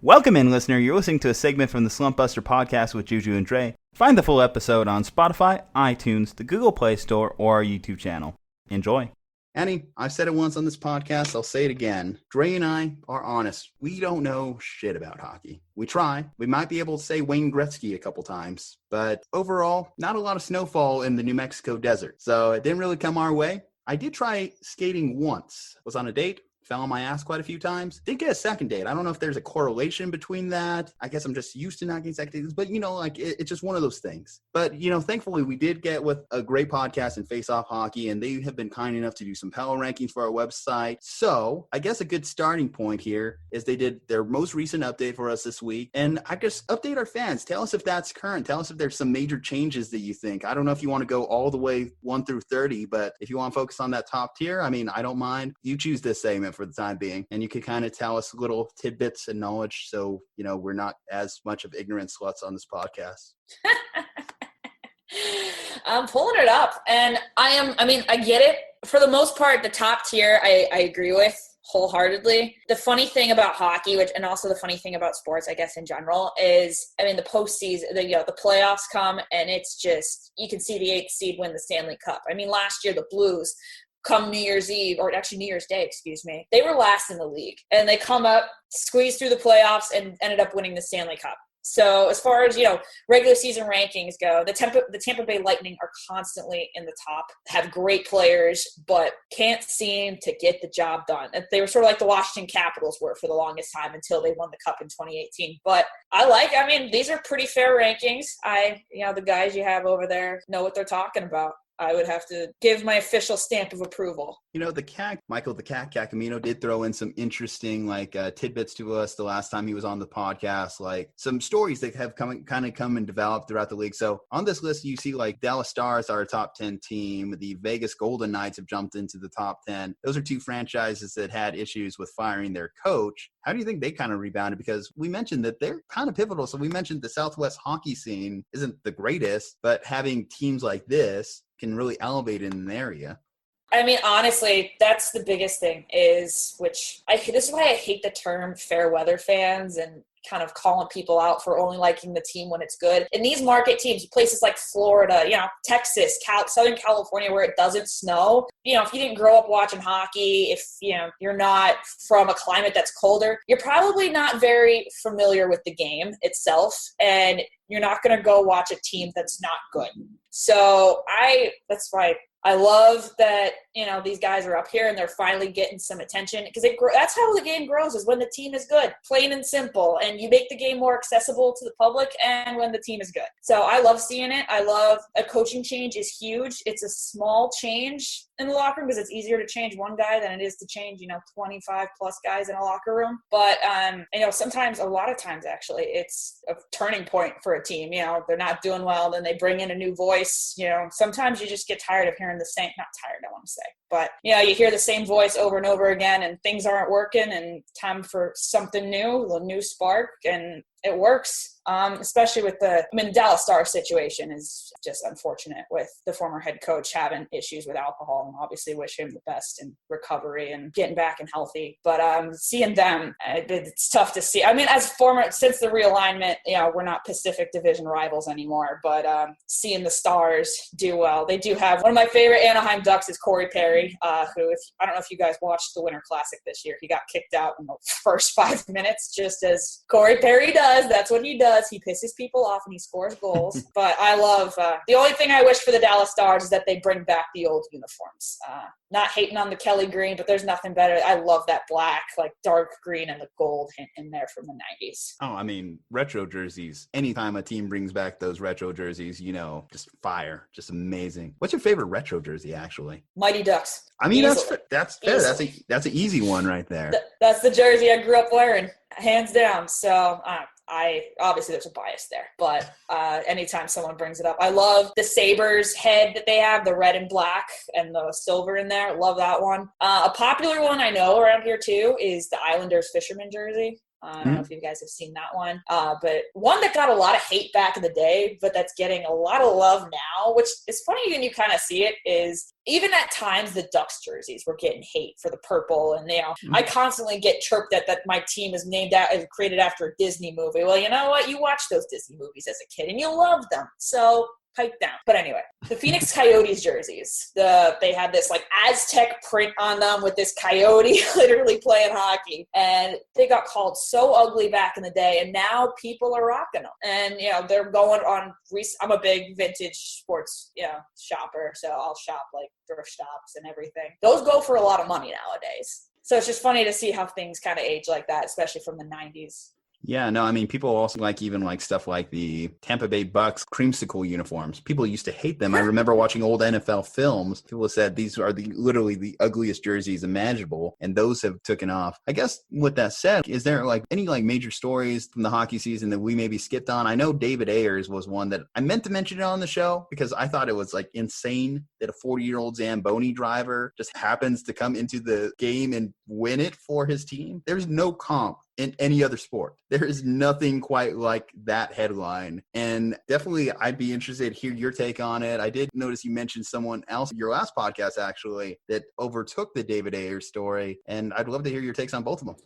Welcome in, listener. You're listening to a segment from the Slumpbuster podcast with Ju-Ju Dre. Find the full episode on Spotify, iTunes, the Google Play Store, or our YouTube channel. Enjoy. Annie, I've said it once on this podcast. I'll say it again. Dre and I are honest. We don't know shit about hockey. We try. We might be able to say Wayne Gretzky a couple times. But overall, not a lot of snowfall in the New Mexico desert. So it didn't really come our way. I did try skating once. Was on a date. Fell on my ass quite a few times. Did get a second date. I don't know if there's a correlation between that. I guess I'm just used to not getting second dates, but it's just one of those things. But thankfully we did get with a great podcast in Faceoff Hockey, and they have been kind enough to do some power rankings for our website. So I guess a good starting point here is they did their most recent update for us this week, and I just update our fans. Tell us if that's current. Tell us if there's some major changes that you think. I don't know if you want to go all the way 1 through 30, but if you want to focus on that top tier, I don't mind. You choose this segment for the time being, and you can kind of tell us little tidbits and knowledge, so we're not as much of ignorant sluts on this podcast. I'm pulling it up, and I get it. For the most part, the top tier I agree with wholeheartedly. The funny thing about hockey, and also the funny thing about sports, I guess, in general, is the postseason, the playoffs come, and it's just, you can see the 8th seed win the Stanley Cup. Last year the Blues, come New Year's Eve, or actually New Year's Day, they were last in the league. And they come up, squeeze through the playoffs, and ended up winning the Stanley Cup. So as far as, regular season rankings go, the Tampa Bay Lightning are constantly in the top, have great players, but can't seem to get the job done. They were sort of like the Washington Capitals were for the longest time until they won the Cup in 2018. But these are pretty fair rankings. The guys you have over there know what they're talking about. I would have to give my official stamp of approval. Michael the Cat Cacamino did throw in some interesting tidbits to us the last time he was on the podcast, like some stories that have come and developed throughout the league. So on this list, you see Dallas Stars are a top 10 team. The Vegas Golden Knights have jumped into the top 10. Those are two franchises that had issues with firing their coach. How do you think they kind of rebounded? Because we mentioned that they're kind of pivotal. So we mentioned the Southwest hockey scene isn't the greatest, but having teams like this can really elevate in an area. Honestly, that's the biggest thing this is why I hate the term fair weather fans and kind of calling people out for only liking the team when it's good. In these market teams, places like Florida, Texas, Southern California, where it doesn't snow, if you didn't grow up watching hockey, if, you're not from a climate that's colder, you're probably not very familiar with the game itself, and you're not going to go watch a team that's not good. So that's why I love that, these guys are up here and they're finally getting some attention, because that's how the game grows, is when the team is good, plain and simple, and you make the game more accessible to the public, and when the team is good. So I love seeing it. I love a coaching change is huge. It's a small change in the locker room because it's easier to change one guy than it is to change, 25 plus guys in a locker room. But, sometimes, a lot of times actually, it's a turning point for a team. They're not doing well, then they bring in a new voice. Sometimes you just get tired of hearing the same, not tired, I want to say, but, you hear the same voice over and over again, and things aren't working, and time for something new, a new spark, and it works. Especially with the Dallas Stars situation is just unfortunate, with the former head coach having issues with alcohol, and obviously wish him the best in recovery and getting back and healthy. But seeing them, it's tough to see. Since the realignment, we're not Pacific Division rivals anymore, but seeing the Stars do well. They do have one of my favorite Anaheim Ducks is Corey Perry, who, I don't know if you guys watched the Winter Classic this year. He got kicked out in the first 5 minutes, just as Corey Perry does. That's what he does. He pisses people off and he scores goals. But I love the only thing I wish for the Dallas Stars is that they bring back the old uniforms. Not hating on the Kelly green, but there's nothing better. I love that black, dark green, and the gold hint in there from the 90s. Oh, retro jerseys. Anytime a team brings back those retro jerseys, just fire, just amazing. What's your favorite retro jersey, actually? Mighty Ducks. That's fair. That's an easy one right there. That's the jersey I grew up wearing, hands down. So obviously there's a bias there, but anytime someone brings it up, I love the Sabres head that they have, the red and black and the silver in there. Love that one. A popular one I know around here too is the Islanders fisherman jersey. I don't know if you guys have seen that one. But one that got a lot of hate back in the day, but that's getting a lot of love now, which is funny when you kind of see it, is even at times the Ducks jerseys were getting hate for the purple. And, I constantly get chirped at that my team is created after a Disney movie. Well, you know what? You watched those Disney movies as a kid and you loved them. So pipe down. But anyway, the Phoenix Coyotes jerseys, they had this like Aztec print on them with this coyote literally playing hockey, and they got called so ugly back in the day, and now people are rocking them. And they're going on. I'm a big vintage sports shopper, so I'll shop like thrift shops and everything. Those go for a lot of money nowadays. So it's just funny to see how things kind of age like that, especially from the 90s. Yeah, no, I mean, people also like even like stuff like the Tampa Bay Bucks creamsicle uniforms. People used to hate them. I remember watching old NFL films. People said these are literally the ugliest jerseys imaginable, and those have taken off. I guess with that said, is there like any like major stories from the hockey season that we maybe skipped on? I know David Ayres was one that I meant to mention it on the show because I thought it was like insane that a 40-year-old Zamboni driver just happens to come into the game and win it for his team. There's no comp in any other sport. There is nothing quite like that headline. And definitely I'd be interested to hear your take on it. I did notice you mentioned someone else in your last podcast, actually, that overtook the David Ayres story. And I'd love to hear your takes on both of them.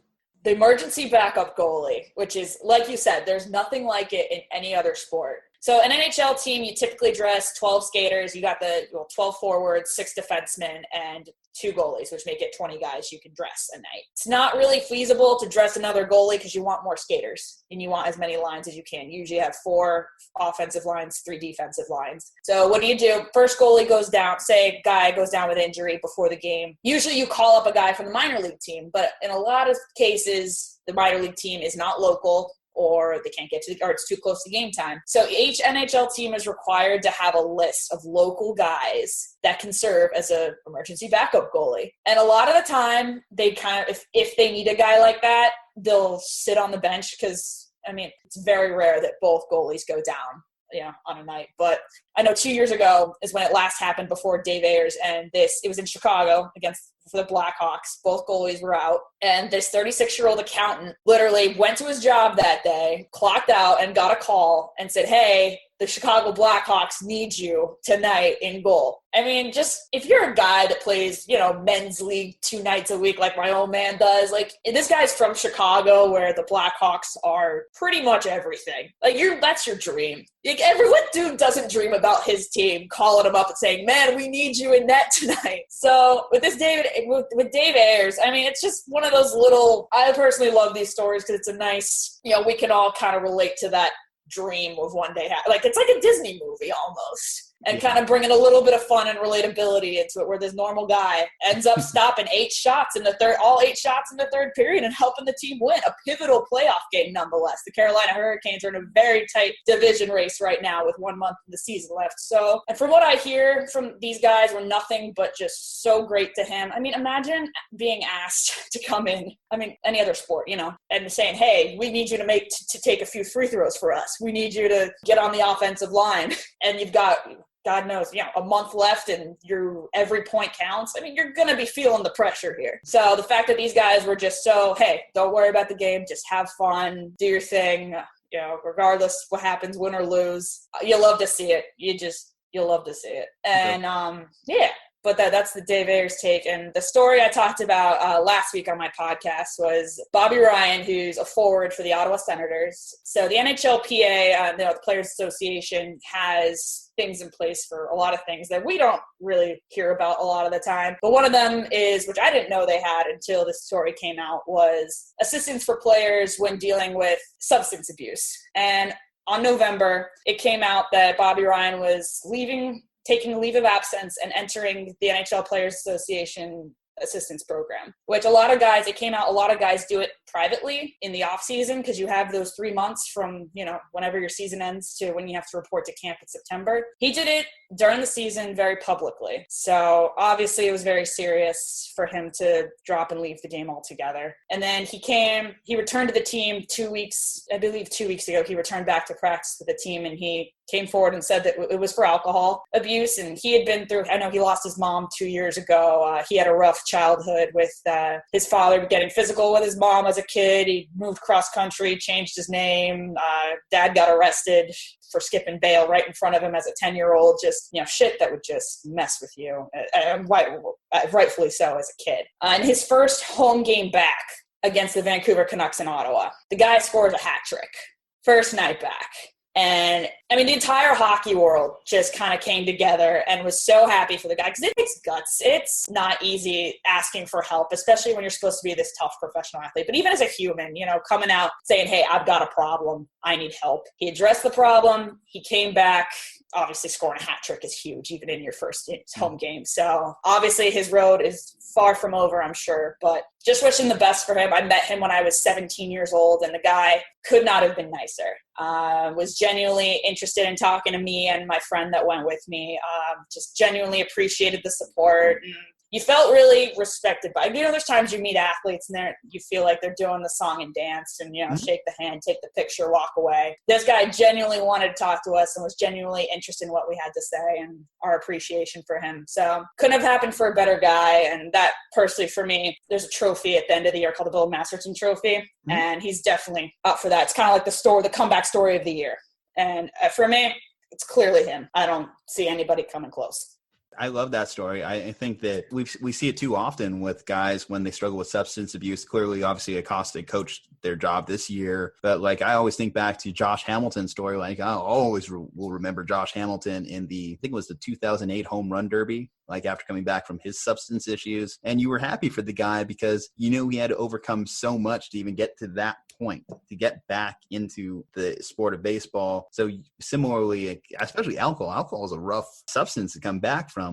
The emergency backup goalie, which is, like you said, there's nothing like it in any other sport. So an NHL team, you typically dress 12 skaters. You got the 12 forwards, 6 defensemen, and 2 goalies, which make it 20 guys you can dress a night. It's not really feasible to dress another goalie because you want more skaters and you want as many lines as you can. You usually have 4 offensive lines, 3 defensive lines. So what do? First goalie goes down. Say a guy goes down with injury before the game. Usually you call up a guy from the minor league team, but in a lot of cases, the minor league team is not local, or they can't get to or it's too close to game time. So each NHL team is required to have a list of local guys that can serve as an emergency backup goalie. And a lot of the time, they kind of, if they need a guy like that, they'll sit on the bench because, I mean, it's very rare that both goalies go down on a night. But I know 2 years ago is when it last happened before Dave Ayres, and it was in Chicago for the Blackhawks. Both goalies were out, and this 36-year-old accountant literally went to his job that day, clocked out, and got a call and said, "Hey, the Chicago Blackhawks need you tonight in goal." I mean, just if you're a guy that plays, men's league 2 nights a week like my old man does, like this guy's from Chicago where the Blackhawks are pretty much everything. Like that's your dream. Like what dude doesn't dream about his team calling him up and saying, "Man, we need you in net tonight." So with Dave Ayres, I mean, it's just one of those little, I personally love these stories because it's a nice, we can all kind of relate to that dream of one day. Like it's like a Disney movie almost. And kind of bringing a little bit of fun and relatability into it, where this normal guy ends up stopping 8 shots in the third period and helping the team win a pivotal playoff game nonetheless. The Carolina Hurricanes are in a very tight division race right now with 1 month of the season left. So, and from what I hear from these guys, were nothing but just so great to him. I mean, imagine being asked to come in, any other sport, and saying, "Hey, we need you to take a few free throws for us. We need you to get on the offensive line." And you've got, God knows, a month left and every point counts. I mean, you're going to be feeling the pressure here. So the fact that these guys were just so, hey, don't worry about the game. Just have fun. Do your thing. Regardless what happens, win or lose. You'll love to see it. You'll love to see it. And, But that's the Dave Ayres take. And the story I talked about last week on my podcast was Bobby Ryan, who's a forward for the Ottawa Senators. So the NHLPA, the Players Association, has things in place for a lot of things that we don't really hear about a lot of the time. But one of them is, which I didn't know they had until this story came out, was assistance for players when dealing with substance abuse. And on November, it came out that Bobby Ryan was taking a leave of absence and entering the NHL Players Association assistance program, which a lot of guys do it privately in the off season, because you have those 3 months from, whenever your season ends to when you have to report to camp in September. He did it during the season very publicly. So obviously it was very serious for him to drop and leave the game altogether. And then he returned to the team 2 weeks ago. He returned back to practice with the team, and he came forward and said that it was for alcohol abuse. And he had been through, I know he lost his mom 2 years ago. He had a rough childhood with his father getting physical with his mom as a kid. He moved cross country, changed his name. Dad got arrested for skipping bail right in front of him as a 10-year-old. Just, shit that would just mess with you. Rightfully so as a kid. In his first home game back against the Vancouver Canucks in Ottawa, the guy scores a hat trick. First night back. And the entire hockey world just kind of came together and was so happy for the guy because it takes guts. It's not easy asking for help, especially when you're supposed to be this tough professional athlete. But even as a human, coming out saying, hey, I've got a problem. I need help. He addressed the problem. He came back. Obviously, scoring a hat trick is huge, even in your first home game. So obviously his road is far from over, I'm sure. But just wishing the best for him. I met him when I was 17 years old, and the guy could not have been nicer. Was genuinely interested in talking to me and my friend that went with me. Just genuinely appreciated the support. And you felt really respected by, there's times you meet athletes and you feel like they're doing the song and dance and, shake the hand, take the picture, walk away. This guy genuinely wanted to talk to us and was genuinely interested in what we had to say and our appreciation for him. So couldn't have happened for a better guy. And that personally for me, there's a trophy at the end of the year called the Bill Masterton Trophy. And he's definitely up for that. It's kind of like the comeback story of the year. And for me, it's clearly him. I don't see anybody coming close. I love that story. I think that we see it too often with guys when they struggle with substance abuse. Clearly, obviously, Acosta coached their job this year. But, I always think back to Josh Hamilton's story. I always will remember Josh Hamilton in I think it was the 2008 home run derby, after coming back from his substance issues. And you were happy for the guy because he had to overcome so much to even get to that point, to get back into the sport of baseball. So similarly, especially alcohol is a rough substance to come back from.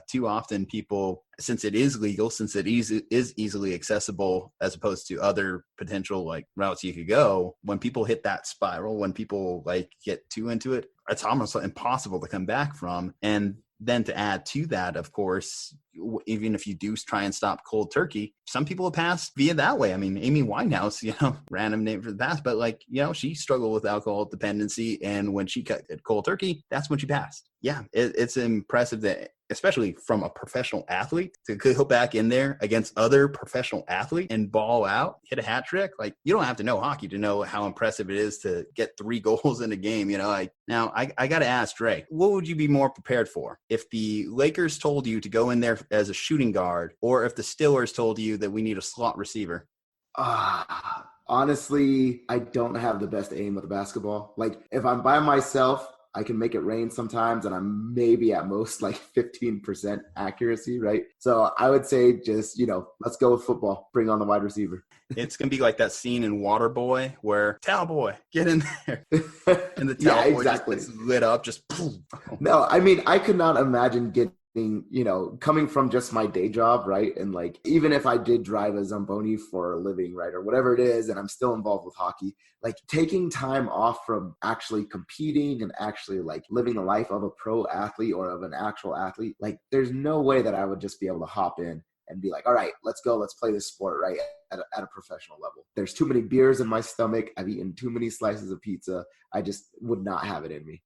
Too often people, since it is legal, since it is easily accessible as opposed to other potential routes you could go, when people hit that spiral, when people get too into it, it's almost impossible to come back from. And then to add to that, of course, even if you do try and stop cold turkey, some people have passed via that way. Amy Winehouse, random name for the past, but she struggled with alcohol dependency. And when she cut cold turkey, that's when she passed. Yeah, it's impressive that, especially from a professional athlete, to go back in there against other professional athletes and ball out, hit a hat trick. You don't have to know hockey to know how impressive it is to get 3 goals in a game. Now I got to ask Dre, what would you be more prepared for if the Lakers told you to go in there as a shooting guard, or if the Steelers told you that we need a slot receiver? Honestly, I don't have the best aim with the basketball. If I'm by myself, I can make it rain sometimes, and I'm maybe at most 15% accuracy, right? So I would say just, let's go with football. Bring on the wide receiver. It's going to be like that scene in Waterboy where, towel boy, get in there. And the towel boy exactly. just lit up, just boom. No, I could not imagine coming from just my day job, right? And even if I did drive a Zamboni for a living, right, or whatever it is, and I'm still involved with hockey, taking time off from actually competing and actually living the life of a pro athlete or of an actual athlete, there's no way that I would just be able to hop in and be all right, let's go, let's play this sport, right, at a professional level. There's too many beers in my stomach. I've eaten too many slices of pizza. I just would not have it in me.